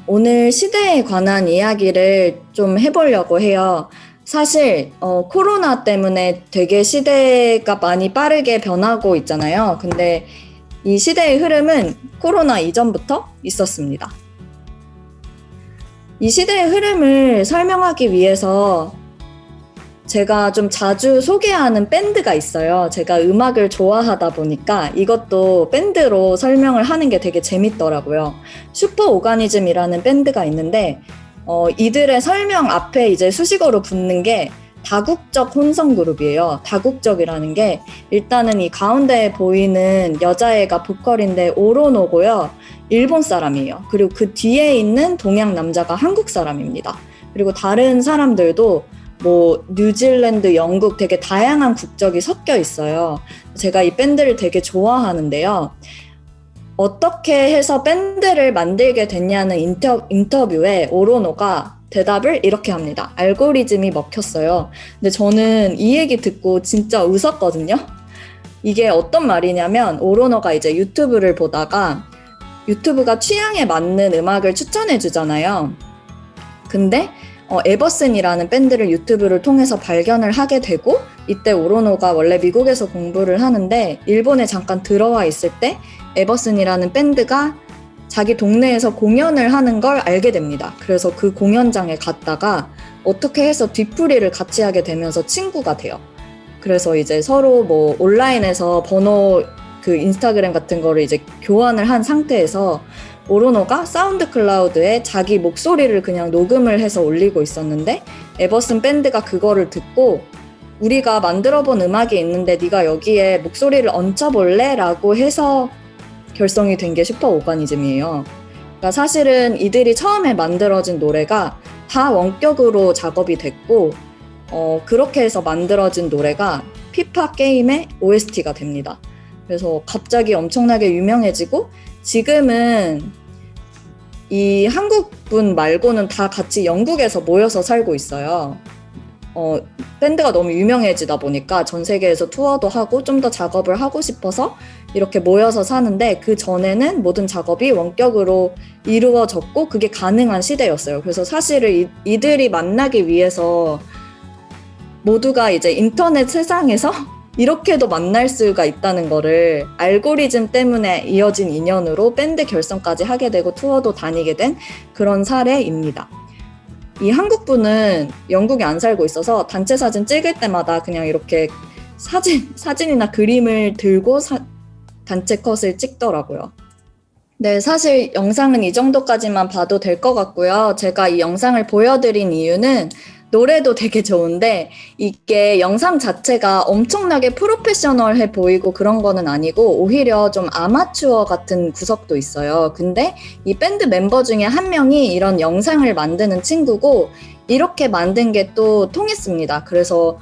오늘 시대에 관한 이야기를 좀 해보려고 해요. 사실 코로나 때문에 되게 시대가 많이 빠르게 변하고 있잖아요. 근데 이 시대의 흐름은 코로나 이전부터 있었습니다. 이 시대의 흐름을 설명하기 위해서 제가 좀 자주 소개하는 밴드가 있어요. 제가 음악을 좋아하다 보니까 이것도 밴드로 설명을 하는 게 되게 재밌더라고요. 슈퍼 오가니즘이라는 밴드가 있는데 이들의 설명 앞에 이제 수식어로 붙는 게 다국적 혼성 그룹이에요. 다국적이라는 게 일단은 이 가운데에 보이는 여자애가 보컬인데 오로노고요. 일본 사람이에요. 그리고 그 뒤에 있는 동양 남자가 한국 사람입니다. 그리고 다른 사람들도 뭐 뉴질랜드, 영국 되게 다양한 국적이 섞여 있어요. 제가 이 밴드를 되게 좋아하는데요. 어떻게 해서 밴드를 만들게 됐냐는 인터뷰에 오로노가 대답을 이렇게 합니다. 알고리즘이 먹혔어요. 근데 저는 이 얘기 듣고 진짜 웃었거든요. 이게 어떤 말이냐면 오로노가 이제 유튜브를 보다가 유튜브가 취향에 맞는 음악을 추천해 주잖아요. 근데 에버슨이라는 밴드를 유튜브를 통해서 발견을 하게 되고 이때 오로노가 원래 미국에서 공부를 하는데 일본에 잠깐 들어와 있을 때 에버슨이라는 밴드가 자기 동네에서 공연을 하는 걸 알게 됩니다. 그래서 그 공연장에 갔다가 어떻게 해서 뒤풀이를 같이 하게 되면서 친구가 돼요. 그래서 이제 서로 뭐 온라인에서 번호 그 인스타그램 같은 거를 이제 교환을 한 상태에서 오로노가 사운드 클라우드에 자기 목소리를 그냥 녹음을 해서 올리고 있었는데 에버슨 밴드가 그거를 듣고 우리가 만들어본 음악이 있는데 네가 여기에 목소리를 얹혀볼래? 라고 해서 결성이 된 게 슈퍼 오가니즘이에요. 그러니까 사실은 이들이 처음에 만들어진 노래가 다 원격으로 작업이 됐고 그렇게 해서 만들어진 노래가 피파 게임의 OST가 됩니다. 그래서 갑자기 엄청나게 유명해지고 지금은 이 한국분 말고는 다 같이 영국에서 모여서 살고 있어요. 밴드가 너무 유명해지다 보니까 전 세계에서 투어도 하고 좀 더 작업을 하고 싶어서 이렇게 모여서 사는데 그 전에는 모든 작업이 원격으로 이루어졌고 그게 가능한 시대였어요. 그래서 사실은 이들이 만나기 위해서 모두가 이제 인터넷 세상에서 이렇게도 만날 수가 있다는 거를 알고리즘 때문에 이어진 인연으로 밴드 결성까지 하게 되고 투어도 다니게 된 그런 사례입니다. 이 한국분은 영국에 안 살고 있어서 단체 사진 찍을 때마다 그냥 이렇게 사진이나 그림을 들고 단체 컷을 찍더라고요. 네, 사실 영상은 이 정도까지만 봐도 될 것 같고요. 제가 이 영상을 보여드린 이유는 노래도 되게 좋은데 이게 영상 자체가 엄청나게 프로페셔널해 보이고 그런 거는 아니고 오히려 좀 아마추어 같은 구석도 있어요. 근데 이 밴드 멤버 중에 한 명이 이런 영상을 만드는 친구고 이렇게 만든 게 또 통했습니다. 그래서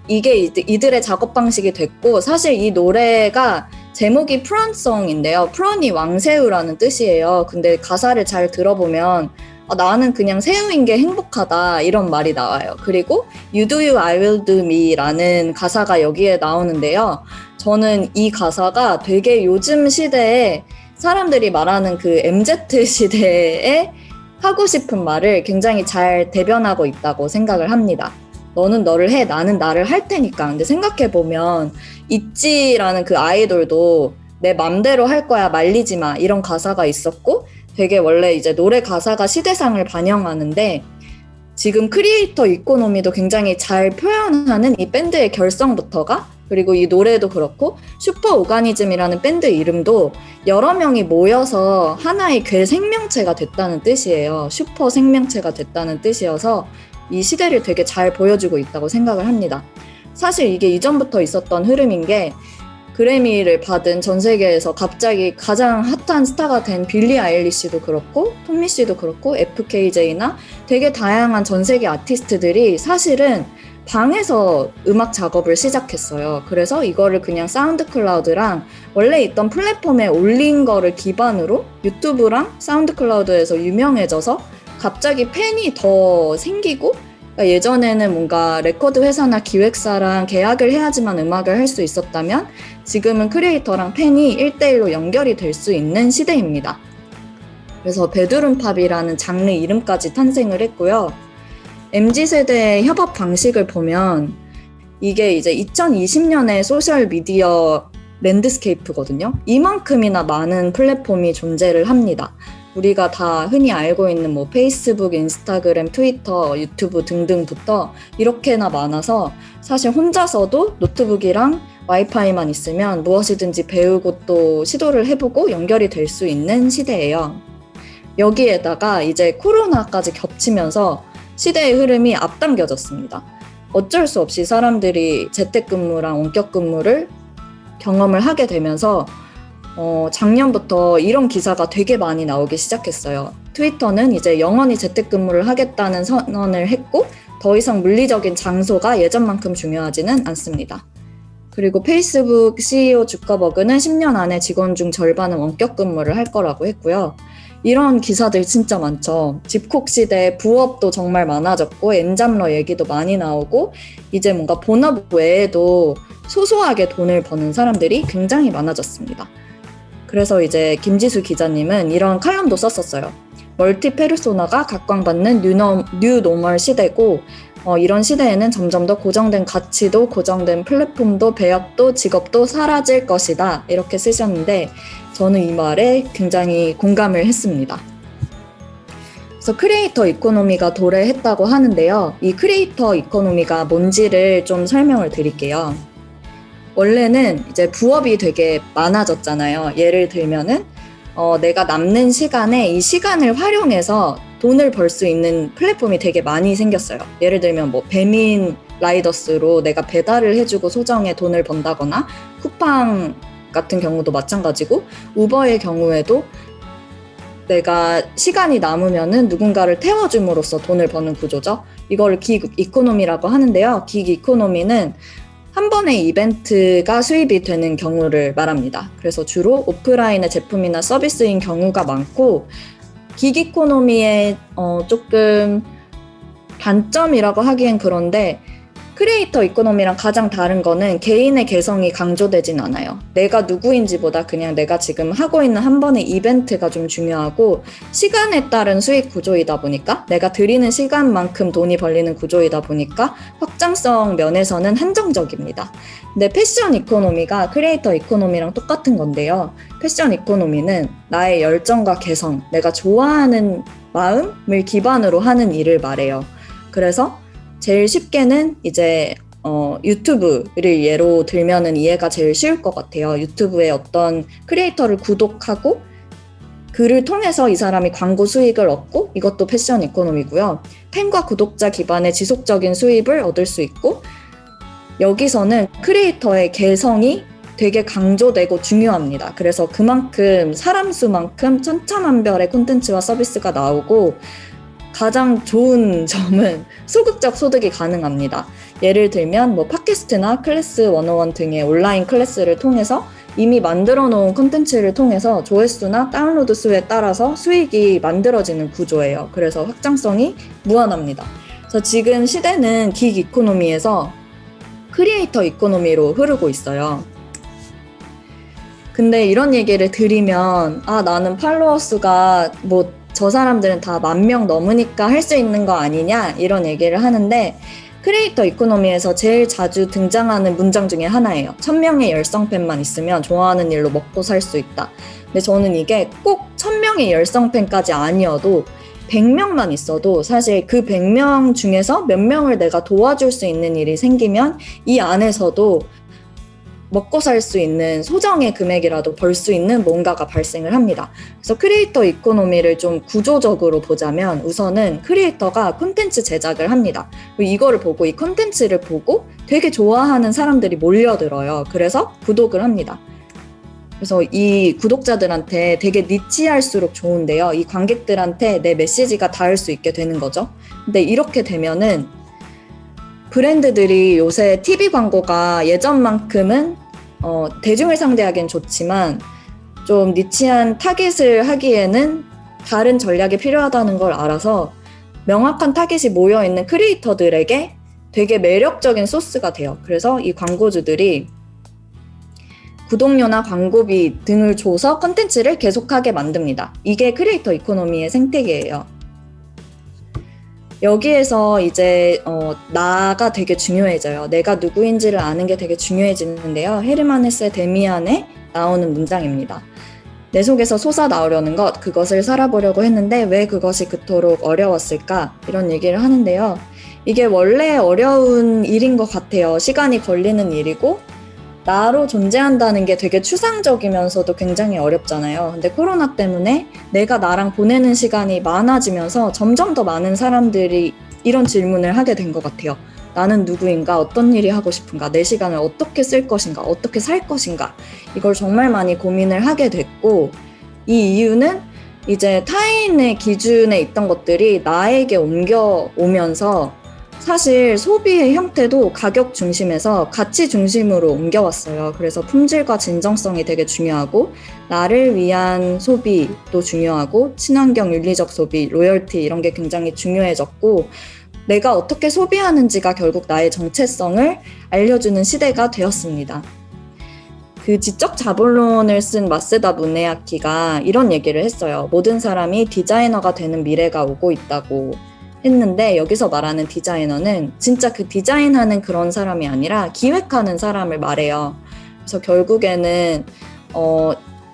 이게 이들의 작업 방식이 됐고 사실 이 노래가 제목이 프런송인데요. 프런이 왕새우라는 뜻이에요. 근데 가사를 잘 들어보면 나는 그냥 새우인 게 행복하다 이런 말이 나와요. 그리고 You do you, I will do me 라는 가사가 여기에 나오는데요. 저는 이 가사가 되게 요즘 시대에 사람들이 말하는 그 MZ 시대에 하고 싶은 말을 굉장히 잘 대변하고 있다고 생각을 합니다. 너는 너를 해, 나는 나를 할 테니까. 근데 생각해보면 있지라는 그 아이돌도 내 맘대로 할 거야, 말리지 마 이런 가사가 있었고 되게 원래 이제 노래 가사가 시대상을 반영하는데 지금 크리에이터 이코노미도 굉장히 잘 표현하는 이 밴드의 결성부터가 그리고 이 노래도 그렇고 슈퍼 오가니즘이라는 밴드 이름도 여러 명이 모여서 하나의 생명체가 됐다는 뜻이에요. 슈퍼 생명체가 됐다는 뜻이어서 이 시대를 되게 잘 보여주고 있다고 생각을 합니다. 사실 이게 이전부터 있었던 흐름인 게 그래미를 받은 전 세계에서 갑자기 가장 핫한 스타가 된 빌리 아일리시도 그렇고 톰미 씨도 그렇고 FKJ나 되게 다양한 전 세계 아티스트들이 사실은 방에서 음악 작업을 시작했어요. 그래서 이거를 그냥 사운드 클라우드랑 원래 있던 플랫폼에 올린 거를 기반으로 유튜브랑 사운드 클라우드에서 유명해져서 갑자기 팬이 더 생기고 그러니까 예전에는 뭔가 레코드 회사나 기획사랑 계약을 해야지만 음악을 할 수 있었다면 지금은 크리에이터랑 팬이 1대1로 연결이 될 수 있는 시대입니다. 그래서 베드룸팝이라는 장르 이름까지 탄생을 했고요. MZ세대의 협업 방식을 보면 이게 이제 2020년의 소셜미디어 랜드스케이프거든요. 이만큼이나 많은 플랫폼이 존재를 합니다. 우리가 다 흔히 알고 있는 뭐 페이스북, 인스타그램, 트위터, 유튜브 등등부터 이렇게나 많아서 사실 혼자서도 노트북이랑 와이파이만 있으면 무엇이든지 배우고 또 시도를 해보고 연결이 될 수 있는 시대예요. 여기에다가 이제 코로나까지 겹치면서 시대의 흐름이 앞당겨졌습니다. 어쩔 수 없이 사람들이 재택근무랑 원격근무를 경험을 하게 되면서 작년부터 이런 기사가 되게 많이 나오기 시작했어요. 트위터는 이제 영원히 재택근무를 하겠다는 선언을 했고 더 이상 물리적인 장소가 예전만큼 중요하지는 않습니다. 그리고 페이스북 CEO 주커버그는 10년 안에 직원 중 절반은 원격 근무를 할 거라고 했고요. 이런 기사들 진짜 많죠. 집콕 시대에 부업도 정말 많아졌고 엔잡러 얘기도 많이 나오고 이제 뭔가 본업 외에도 소소하게 돈을 버는 사람들이 굉장히 많아졌습니다. 그래서 이제 김지수 기자님은 이런 칼럼도 썼었어요. 멀티 페르소나가 각광받는 뉴노멀 시대고 이런 시대에는 점점 더 고정된 가치도 고정된 플랫폼도 배역도 직업도 사라질 것이다 이렇게 쓰셨는데 저는 이 말에 굉장히 공감을 했습니다. 그래서 크리에이터 이코노미가 도래했다고 하는데요. 이 크리에이터 이코노미가 뭔지를 좀 설명을 드릴게요. 원래는 이제 부업이 되게 많아졌잖아요. 예를 들면은 내가 남는 시간에 이 시간을 활용해서 돈을 벌 수 있는 플랫폼이 되게 많이 생겼어요. 예를 들면 뭐 배민 라이더스로 내가 배달을 해주고 소정의 돈을 번다거나 쿠팡 같은 경우도 마찬가지고 우버의 경우에도 내가 시간이 남으면은 누군가를 태워줌으로써 돈을 버는 구조죠. 이걸 긱 이코노미라고 하는데요. 긱 이코노미는 한 번의 이벤트가 수입이 되는 경우를 말합니다. 그래서 주로 오프라인의 제품이나 서비스인 경우가 많고 긱 이코노미의 조금 단점이라고 하기엔 그런데 크리에이터 이코노미랑 가장 다른 거는 개인의 개성이 강조되진 않아요. 내가 누구인지보다 그냥 내가 지금 하고 있는 한 번의 이벤트가 좀 중요하고 시간에 따른 수익 구조이다 보니까 내가 들이는 시간만큼 돈이 벌리는 구조이다 보니까 확장성 면에서는 한정적입니다. 근데 패션 이코노미가 크리에이터 이코노미랑 똑같은 건데요. 패션 이코노미는 나의 열정과 개성, 내가 좋아하는 마음을 기반으로 하는 일을 말해요. 그래서 제일 쉽게는 이제 유튜브를 예로 들면은 이해가 제일 쉬울 것 같아요. 유튜브에 어떤 크리에이터를 구독하고 그를 통해서 이 사람이 광고 수익을 얻고 이것도 패션 이코노미고요. 팬과 구독자 기반의 지속적인 수입을 얻을 수 있고 여기서는 크리에이터의 개성이 되게 강조되고 중요합니다. 그래서 그만큼 사람 수만큼 천차만별의 콘텐츠와 서비스가 나오고 가장 좋은 점은 소극적 소득이 가능합니다. 예를 들면 뭐 팟캐스트나 클래스 101 등의 온라인 클래스를 통해서 이미 만들어 놓은 콘텐츠를 통해서 조회수나 다운로드 수에 따라서 수익이 만들어지는 구조예요. 그래서 확장성이 무한합니다. 그래서 지금 시대는 긱 이코노미에서 크리에이터 이코노미로 흐르고 있어요. 근데 이런 얘기를 드리면 나는 팔로워 수가 뭐 저 사람들은 다 10,000명 넘으니까 할 수 있는 거 아니냐 이런 얘기를 하는데 크리에이터 이코노미에서 제일 자주 등장하는 문장 중에 하나예요. 1,000명의 열성팬만 있으면 좋아하는 일로 먹고 살 수 있다. 근데 저는 이게 꼭 1,000명의 열성팬까지 아니어도 100명만 있어도 사실 그 100명 중에서 몇 명을 내가 도와줄 수 있는 일이 생기면 이 안에서도 먹고 살 수 있는 소정의 금액이라도 벌 수 있는 뭔가가 발생을 합니다. 그래서 크리에이터 이코노미를 좀 구조적으로 보자면 우선은 크리에이터가 콘텐츠 제작을 합니다. 이거를 보고 이 콘텐츠를 보고 되게 좋아하는 사람들이 몰려들어요. 그래서 구독을 합니다. 그래서 이 구독자들한테 되게 니치할수록 좋은데요. 이 관객들한테 내 메시지가 닿을 수 있게 되는 거죠. 근데 이렇게 되면은 브랜드들이 요새 TV 광고가 예전만큼은 대중을 상대하기엔 좋지만 좀 니치한 타겟을 하기에는 다른 전략이 필요하다는 걸 알아서 명확한 타겟이 모여있는 크리에이터들에게 되게 매력적인 소스가 돼요. 그래서 이 광고주들이 구독료나 광고비 등을 줘서 컨텐츠를 계속하게 만듭니다. 이게 크리에이터 이코노미의 생태계예요. 여기에서 이제 나가 되게 중요해져요. 내가 누구인지를 아는 게 되게 중요해지는데요. 헤르만 헤세 데미안에 나오는 문장입니다. 내 속에서 솟아 나오려는 것, 그것을 살아보려고 했는데 왜 그것이 그토록 어려웠을까? 이런 얘기를 하는데요. 이게 원래 어려운 일인 것 같아요. 시간이 걸리는 일이고 나로 존재한다는 게 되게 추상적이면서도 굉장히 어렵잖아요. 근데 코로나 때문에 내가 나랑 보내는 시간이 많아지면서 점점 더 많은 사람들이 이런 질문을 하게 된 것 같아요. 나는 누구인가? 어떤 일이 하고 싶은가? 내 시간을 어떻게 쓸 것인가? 어떻게 살 것인가? 이걸 정말 많이 고민을 하게 됐고, 이 이유는 이제 타인의 기준에 있던 것들이 나에게 옮겨오면서 사실 소비의 형태도 가격 중심에서 가치 중심으로 옮겨왔어요. 그래서 품질과 진정성이 되게 중요하고 나를 위한 소비도 중요하고 친환경 윤리적 소비, 로열티 이런 게 굉장히 중요해졌고 내가 어떻게 소비하는지가 결국 나의 정체성을 알려주는 시대가 되었습니다. 그 지적 자본론을 쓴 마쓰다 무네아키가 이런 얘기를 했어요. 모든 사람이 디자이너가 되는 미래가 오고 있다고 했는데 여기서 말하는 디자이너는 진짜 그 디자인하는 그런 사람이 아니라 기획하는 사람을 말해요. 그래서 결국에는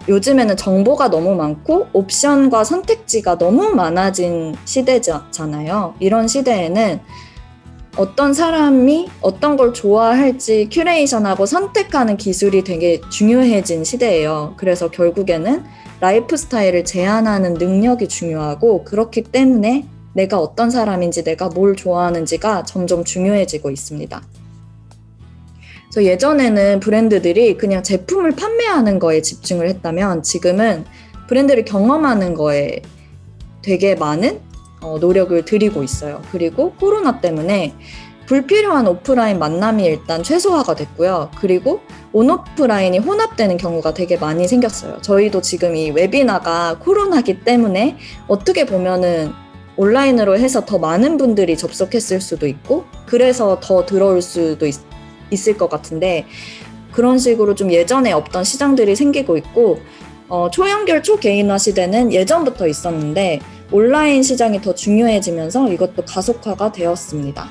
요즘에는 정보가 너무 많고 옵션과 선택지가 너무 많아진 시대잖아요. 이런 시대에는 어떤 사람이 어떤 걸 좋아할지 큐레이션하고 선택하는 기술이 되게 중요해진 시대예요. 그래서 결국에는 라이프 스타일을 제한하는 능력이 중요하고 그렇기 때문에 내가 어떤 사람인지 내가 뭘 좋아하는지가 점점 중요해지고 있습니다. 그래서 예전에는 브랜드들이 그냥 제품을 판매하는 거에 집중을 했다면 지금은 브랜드를 경험하는 거에 되게 많은 노력을 들이고 있어요. 그리고 코로나 때문에 불필요한 오프라인 만남이 일단 최소화가 됐고요. 그리고 온오프라인이 혼합되는 경우가 되게 많이 생겼어요. 저희도 지금 이 웨비나가 코로나기 때문에 어떻게 보면은 온라인으로 해서 더 많은 분들이 접속했을 수도 있고 그래서 더 들어올 수도 있을 것 같은데 그런 식으로 좀 예전에 없던 시장들이 생기고 있고 초연결 초개인화 시대는 예전부터 있었는데 온라인 시장이 더 중요해지면서 이것도 가속화가 되었습니다.